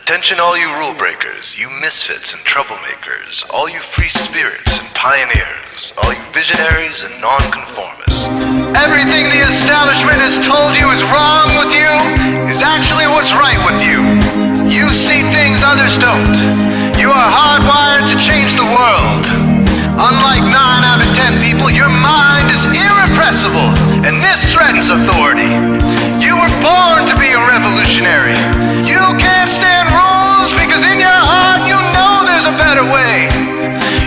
Attention all you rule breakers, you misfits and troublemakers, all you free spirits and pioneers, all you visionaries and nonconformists. Everything the establishment has told you is wrong with you is actually what's right with you. You see things others don't. You are hardwired to change the world. Unlike 9 out of 10 people, your mind is irrepressible, and this threatens authority. You were born to be a revolutionary. You can't stand rules because in your heart you know there's a better way.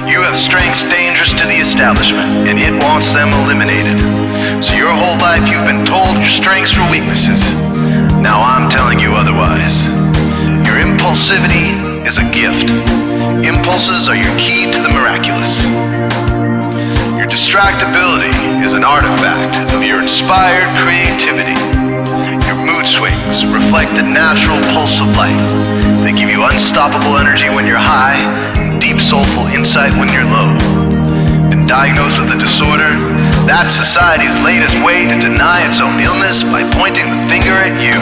You have strengths dangerous to the establishment, and it wants them eliminated. So your whole life you've been told your strengths were weaknesses. Now I'm telling you otherwise. Your impulsivity is a gift. Impulses are your key to the miraculous. Your distractibility is an artifact of your inspired creativity. Your mood swings reflect the natural pulse of life. They give you unstoppable energy when you're high, and deep soulful insight when you're low. Been diagnosed with a disorder? That's society's latest way to deny its own illness by pointing the finger at you.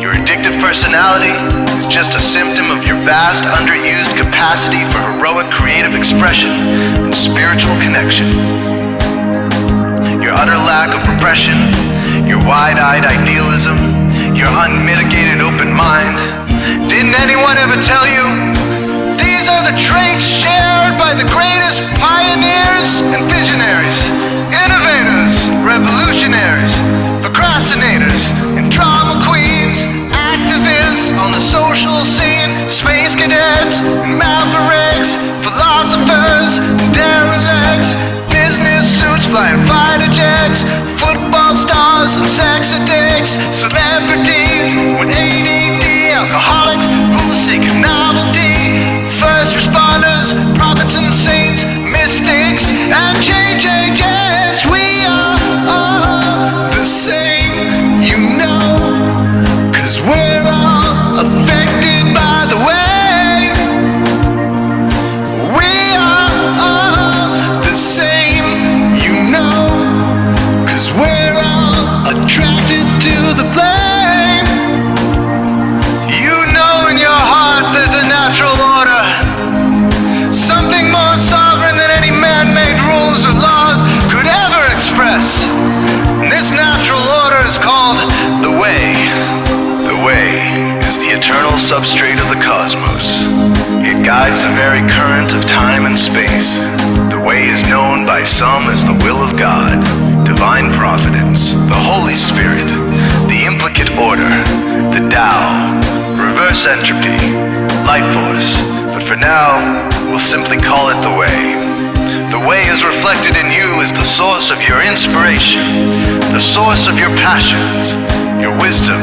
Your addictive personality is just a symptom of your vast, underused capacity for heroic creative expression and spiritual connection. Your utter lack of repression, your wide-eyed idealism, your unmitigated open mind. Didn't anyone ever tell you? These are the traits shared by the greatest pioneers and visionaries, innovators, revolutionaries, procrastinators, and drama queens, activists on the social scene, space cadets, and mavericks, philosophers, derelicts, business suits, flying fighter jets, football stars and sex addicts, celebrities with ADD, alcoholics who seek novelty, first responders, prophets and saints, mystics, and change agents. We are all the same, you know, 'cause we're all affected by the way. We are all the same, you know, 'cause we're all attracted to the flame. You know in your heart there's a natural order, something more sovereign than any man-made rules or laws could ever express. And this natural order is called the way. The way is the eternal substrate of the cosmos. It guides the very current of time and space. The way is known by some as the will of God, divine providence, the Holy Spirit, the implicate order, the Tao, reverse entropy, life force. But for now, we'll simply call it the way. The way is reflected in you as the source of your inspiration, the source of your passions, your wisdom,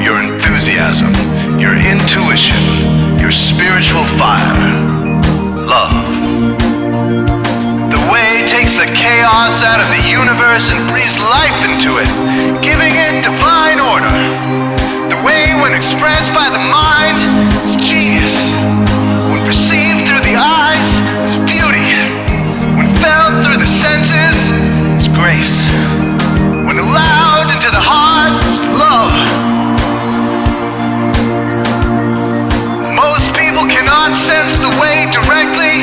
your enthusiasm, your intuition, your spiritual fire, love. The way takes the chaos out of the universe and breathes life into it, giving it divine order. The way, when expressed by the mind, is genius. When perceived through the eyes, is beauty. When felt through the senses, is grace. When allowed into the heart, is love. Most people cannot sense the way directly,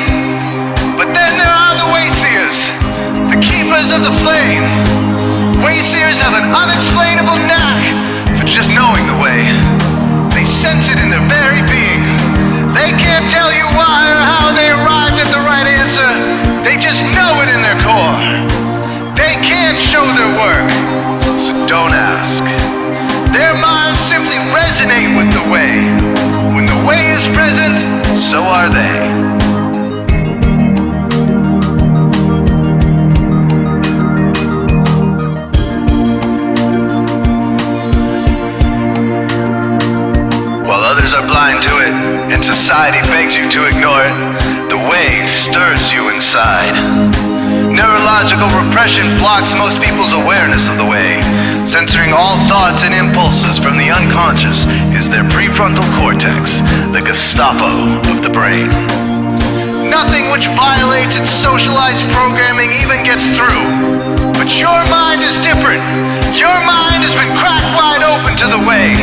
but then there are the wayseers, the keepers of the flame. Wayseers have an unexplainable knack for just knowing the way. They sense it in their very being. They can't tell you why or how they arrived at the right answer. They just know it in their core. They can't show their work, so don't ask. Their minds simply resonate with the way. When the way is present, so are they. While others are blind to it, and society begs you to ignore it, the way stirs you inside. Neurological repression blocks most people's awareness of the way. Censoring all thoughts and impulses from the unconscious is their prefrontal cortex, the Gestapo of the brain. Nothing which violates its socialized programming even gets through. But your mind is different. Your mind has been cracked wide open to the way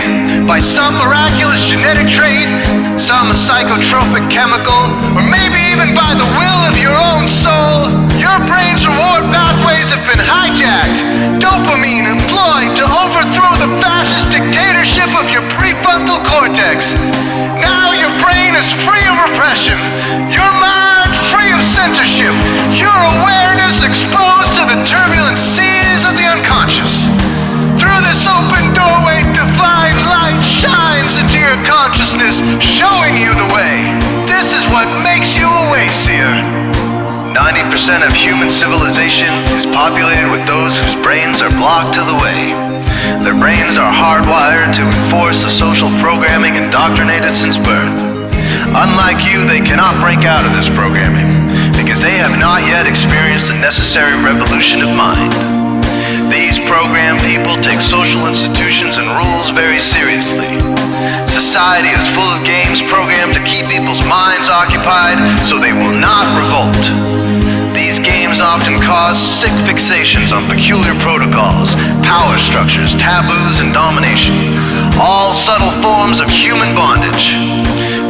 by some miraculous genetic genetic trait, some a psychotropic chemical, or maybe even by the will of your own soul. Your brain's reward pathways have been hijacked. Dopamine employed to overthrow the fascist dictatorship of your prefrontal cortex. Now your brain is free of repression. Your mind free of censorship. Your awareness exposed to the turbulent seas of the unconscious. Through this open doorway, divine light shines into your consciousness, showing you the way. This is what makes you a wayseer. 90% of human civilization is populated with those whose brains are blocked to the way. Their brains are hardwired to enforce the social programming indoctrinated since birth. Unlike you, they cannot break out of this programming, because they have not yet experienced the necessary revolution of mind. These programmed people take social institutions and rules very seriously. Society is full of games programmed to keep people's minds occupied so they will not revolt. These games often cause sick fixations on peculiar protocols, power structures, taboos, and domination, all subtle forms of human bondage.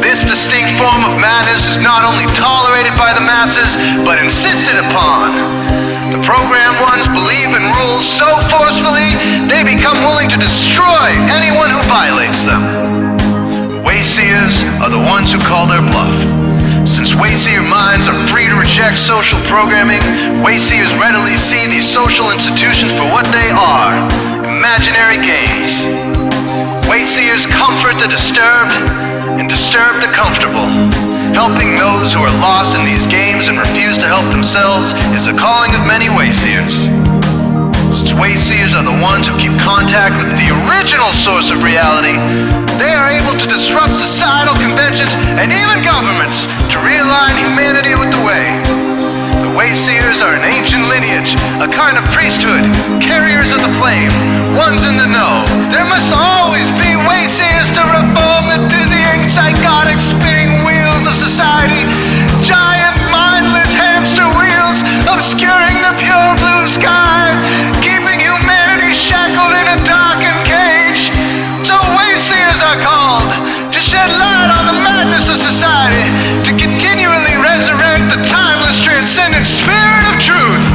This distinct form of madness is not only tolerated by the masses, but insisted upon. The programmed ones believe in rules so forcefully, they become willing to destroy anyone who violates them. Wayseers are the ones who call their bluff. Since wayseer minds are free to reject social programming, wayseers readily see these social institutions for what they are, imaginary games. Wayseers comfort the disturbed and disturb the comfortable. Helping those who are lost in these games and refuse to help themselves is the calling of many wayseers. Since wayseers are the ones who keep contact with the original source of reality, they are able to disrupt societal conventions and even governments to realign humanity with the way. The wayseers are an ancient lineage, a kind of priesthood, carriers of the flame, ones in the know. There must always be wayseers to reform the dizzying, psychotic, spinning wheels of society. Giant, mindless hamster wheels obscuring the pure blue sky, keeping humanity shackled in a darkened cage. So wayseers are called to shed light on the madness of society, to continually resurrect the timeless, transcendent spirit of truth.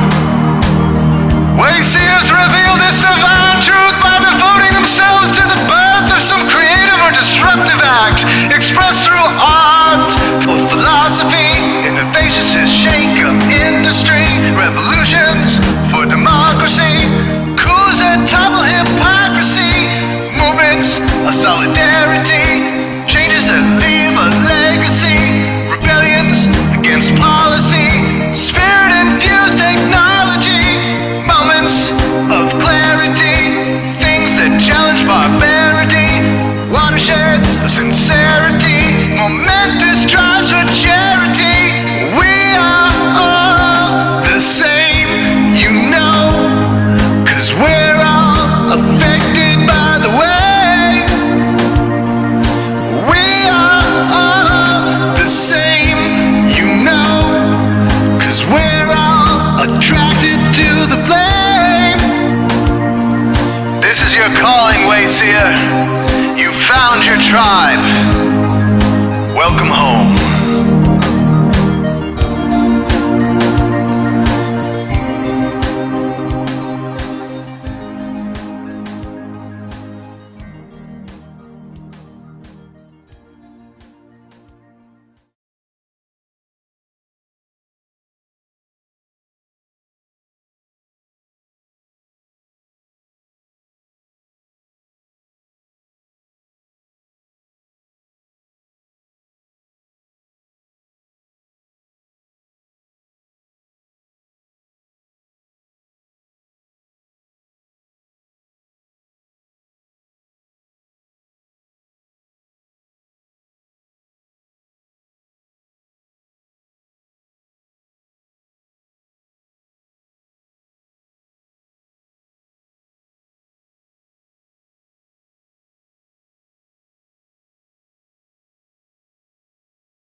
Wayseers reveal this divine truth by devoting themselves to the birth of some creative or disruptive act, expressed through art or philosophy. Innovations to shake up industry, revolutions for democracy, coups that topple hypocrisy, movements of solidarity, changes that leave a legacy, rebellions against policy, spirit-infused technology, moments of clarity, things that challenge barbarity, watersheds of sincerity, momentous drives for charity. We are all the same, you know, 'cause we're all affected by the way. We are all the same, you know, 'cause we're all attracted to the flame. This is your calling, wayseer. You found your tribe. Welcome home.